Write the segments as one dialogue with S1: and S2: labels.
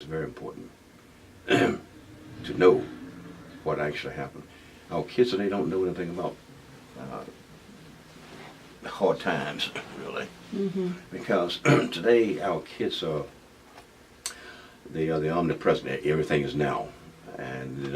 S1: It's very important to know what actually happened. Our kids today don't know anything about hard times, really, because today our kids they're omnipresent. Everything is now, and they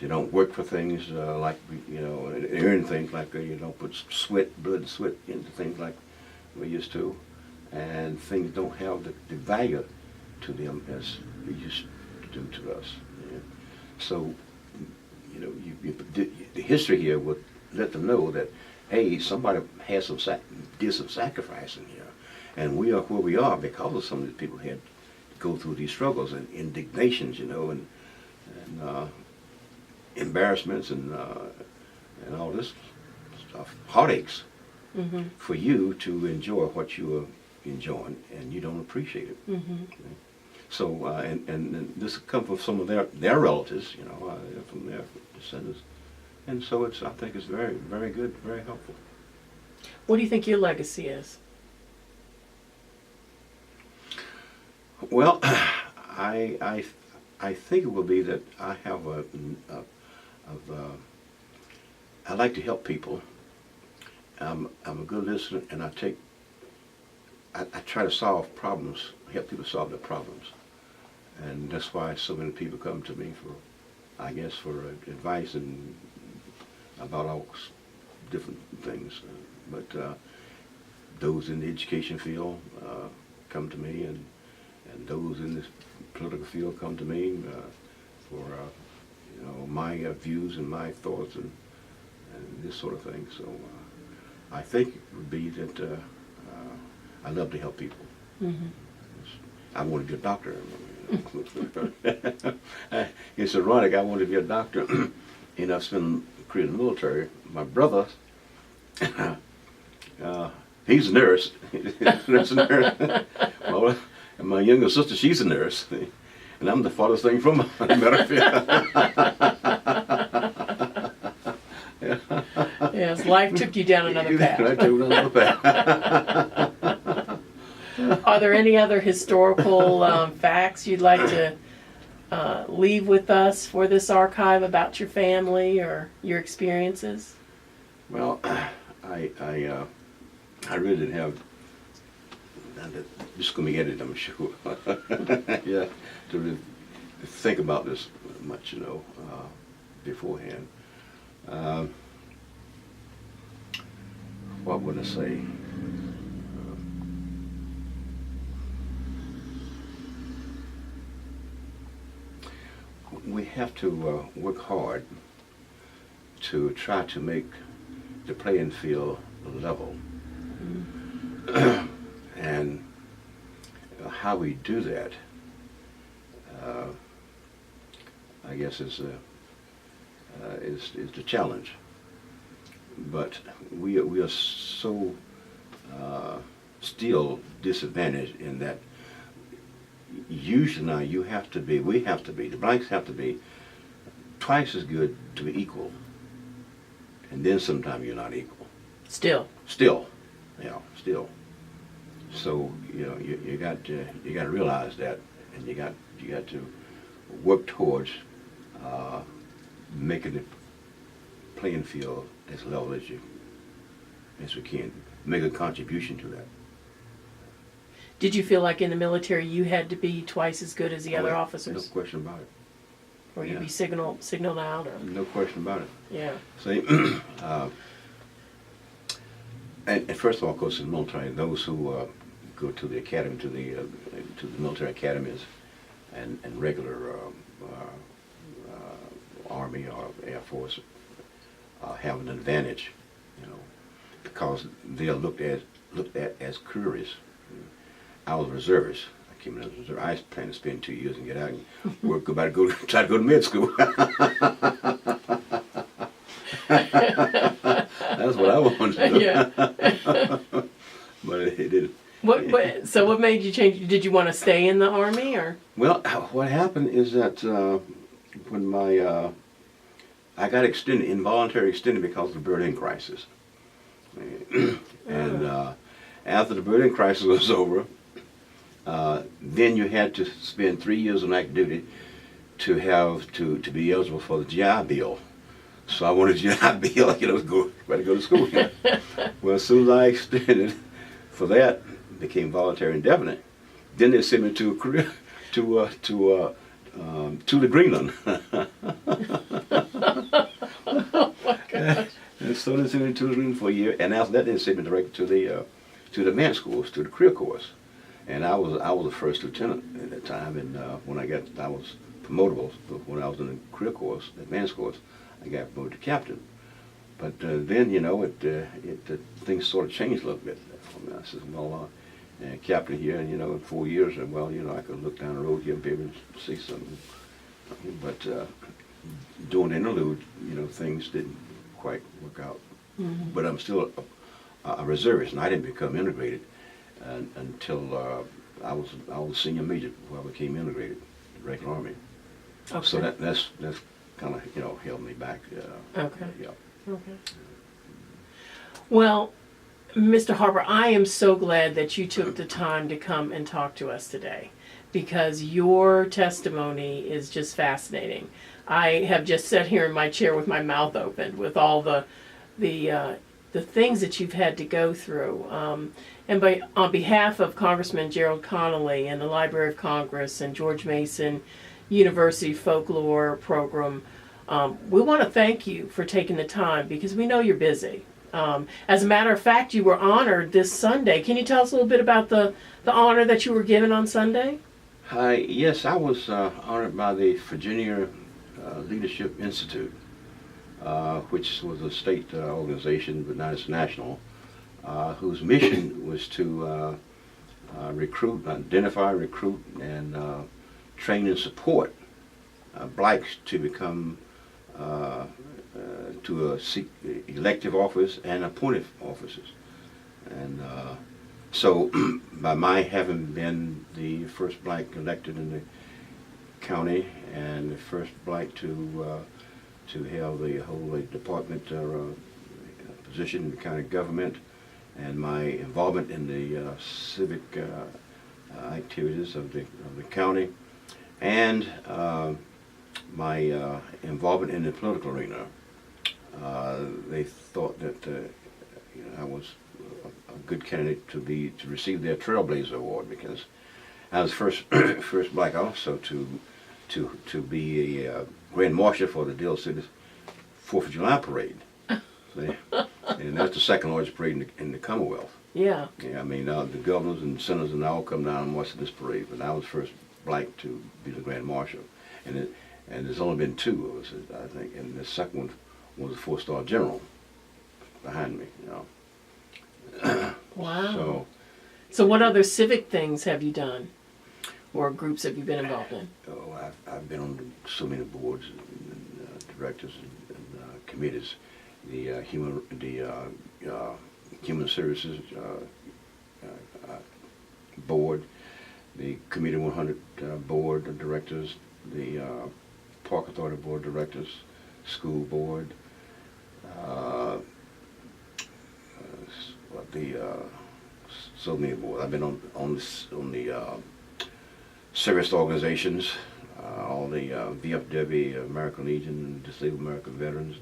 S1: don't work for things like and earn things like you don't put blood and sweat into things like we used to, and things don't have the value to them as they used to do to us. Yeah. So, the history here would let them know that, hey, somebody had did some sacrificing here, and we are where we are because of some of these people had to go through these struggles and indignations, and embarrassments and all this stuff, heartaches, for you to enjoy what you are enjoying, and you don't appreciate it. Okay? So, and this comes from some of their relatives, from their descendants, and so I think it's very, very good, very helpful.
S2: What do you think your legacy is?
S1: Well, I think it will be that I have I like to help people. I'm a good listener, and I try to solve problems, help people solve their problems. And that's why so many people come to me for advice and about all different things. But those in the education field come to me, and those in the political field come to me for my views and my thoughts and this sort of thing. So I think it would be that I love to help people. I want to be a doctor. It's ironic. I wanted to be a doctor. I've spent a career in the military. My brother, he's a nurse. He's a nurse. Well, and my younger sister, she's a nurse. And I'm the farthest thing from her. Matter of fact.
S2: Yes, life took you down another path.
S1: I took another path.
S2: Are there any other historical facts you'd like to leave with us for this archive about your family or your experiences?
S1: Well, I really didn't have. This is going to be edited, I'm sure. Yeah, to really think about this much, beforehand. What would I say? We have to work hard to try to make the playing field level. And how we do that, I guess, is the challenge. But we are so still disadvantaged in that usually now we have to be, the blacks have to be twice as good to be equal, and then sometimes you're not equal. Still. Yeah, still. So you got to realize that, and you got to work towards making the playing field as level as we can. Make a contribution to that.
S2: Did you feel like in the military you had to be twice as good as the other officers?
S1: No question about it.
S2: Or you'd be signaled out? Or?
S1: No question about it.
S2: Yeah.
S1: See, and first of all, of course, in the military, those who go to the academy, to the military academies, and regular Army or Air Force have an advantage, because they are looked at as careers. I was a reservist. I came in as a reservist. I planned to spend 2 years and get out and work. Try to go to med school. That's what I wanted to do.
S2: Yeah.
S1: But it didn't.
S2: So what made you change? Did you want to stay in the Army, or?
S1: Well, what happened is that when I got involuntary extended because of the Berlin crisis. And after the Berlin crisis was over, Then you had to spend 3 years on active duty to have to be eligible for the GI Bill. So I wanted a GI Bill, ready to go to school. Well, as soon as I extended for that, became voluntary indefinite. Then they sent me to a career to the Greenland.
S2: Oh my gosh.
S1: And so they sent me to the Greenland for a year, and after that, they sent me directly to the advanced schools, to the career course. And I was the first lieutenant at that time, and when I was promotable. But when I was in the career course, the advanced course, I got promoted to captain. But then, things sort of changed a little bit. I said, well, captain here, and in 4 years, and well, I could look down the road here and be able to see something. But during the interlude, things didn't quite work out.
S2: Mm-hmm.
S1: But I'm still a reservist, and I didn't become integrated until I was a senior major before I became integrated, the regular Army.
S2: Okay.
S1: So that's kind of held me back.
S2: Okay.
S1: Yeah.
S2: Okay. Well, Mr. Harper, I am so glad that you took the time to come and talk to us today, because your testimony is just fascinating. I have just sat here in my chair with my mouth open with all the things that you've had to go through. And on behalf of Congressman Gerald Connolly and the Library of Congress and George Mason University Folklore Program, we want to thank you for taking the time, because we know you're busy. As a matter of fact, you were honored this Sunday. Can you tell us a little bit about the honor that you were given on Sunday?
S1: Yes, I was honored by the Virginia Leadership Institute, which was a state organization, but not as national, whose mission was to identify, recruit, and train and support blacks to become to seek elective office and appointed offices. And so by my having been the first black elected in the county and the first black to have the whole department position in the county government, and my involvement in the civic activities of the county, and my involvement in the political arena, they thought that I was a good candidate to receive their Trailblazer Award, because I was first black also to be a Grand Marshal for the Dale City's 4th of July parade. See? And that's the second largest parade in the Commonwealth.
S2: Yeah.
S1: Yeah, I mean, the governors and senators and all come down and watch this parade, but I was first black to be the Grand Marshal. And there's only been 2 of us, I think, and the second one was a 4-star general behind me,
S2: Wow. So what other civic things have you done, or groups have you been involved in?
S1: I've been on so many boards and directors and committees. The Human Services Board, the Committee 100 Board of Directors, the Park Authority Board of Directors, School Board, so many boards. I've been on the service organizations, all the VFW, American Legion, Disabled American Veterans,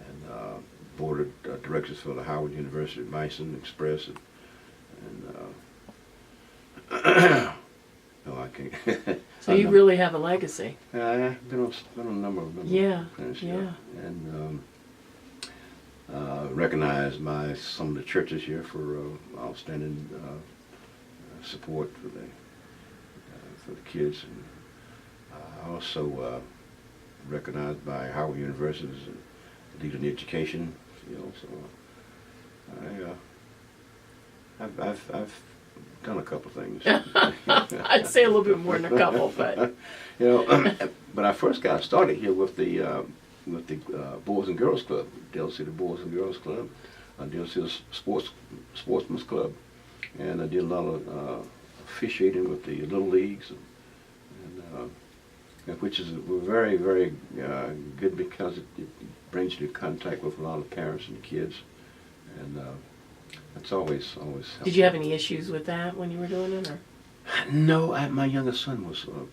S1: and board of directors for the Howard University Bison Express, and no, I can't.
S2: So you really have a legacy.
S1: I've been on a number of them.
S2: Yeah,
S1: things,
S2: yeah.
S1: And recognized by some of the churches here for outstanding support for the kids. And also recognized by Howard University as a leader in education. So I've done a couple things.
S2: I'd say a little bit more than a couple, but
S1: but I first got started here with the Boys and Girls Club, Dale City Boys and Girls Club, Dale City Sportsman's Club, and I did a lot of officiating with the little leagues, and which is very, very good, because it brings you in contact with a lot of parents and kids, and it's always helpful.
S2: Did you have any issues with that when you were doing it, or?
S1: No, my youngest son was a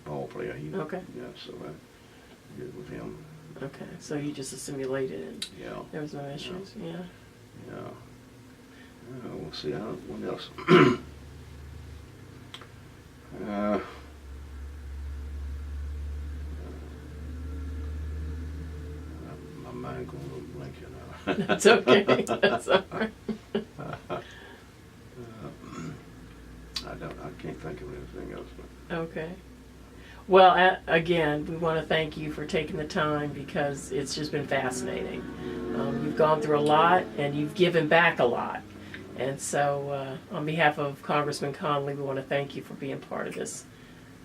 S1: ball player.
S2: Okay.
S1: Yeah, so I did it with him.
S2: Okay, so you just assimilated and
S1: Yeah.
S2: there was no issues. Yeah.
S1: Yeah. We'll see. What else? uh, my mind going a little blank here now.
S2: That's okay. That's all right.
S1: I can't think of anything else. But
S2: Okay. Well, again, we want to thank you for taking the time because it's just been fascinating. You've gone through a lot and you've given back a lot. And so, on behalf of Congressman Connolly, we want to thank you for being part of this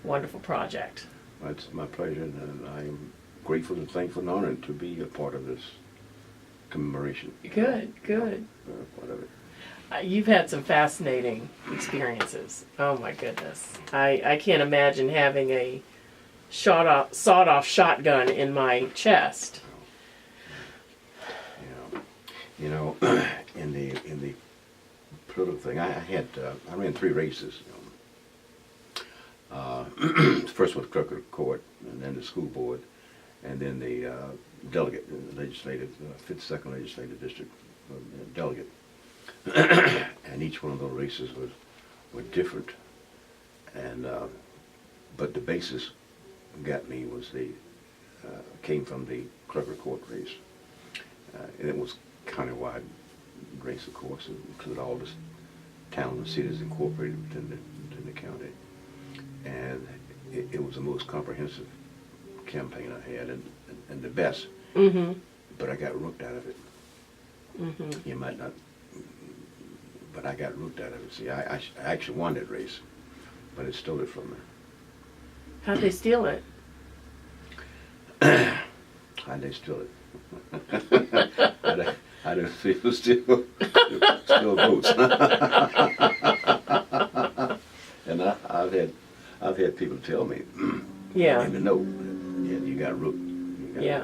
S2: wonderful project.
S1: it's my pleasure, and I'm grateful and thankful and honored to be a part of this commemoration.
S2: Good, good.
S1: Part of it.
S2: You've had some fascinating experiences. Oh my goodness. I can't imagine having a sawed-off shotgun in my chest.
S1: You know, in the political thing, I ran 3 races. First was clerk court, and then the school board, and then the delegate, the legislative, 52nd legislative district delegate. And each one of those races were different, and but the basis got me was came from the clerk of court race, and it was countywide race, of course. It included all the towns and cities incorporated within the county, and it was the most comprehensive campaign I had, and the best.
S2: Mm-hmm.
S1: But I got rooked out of it.
S2: Mm-hmm.
S1: You might not. But I got rooked out of it. See, I actually won that race, but it stole it from me.
S2: How'd they steal it?
S1: How'd they steal it? I don't see who steal votes. And I've had people tell me,
S2: Yeah.
S1: and to know, yeah, you got rooked.
S2: Yeah.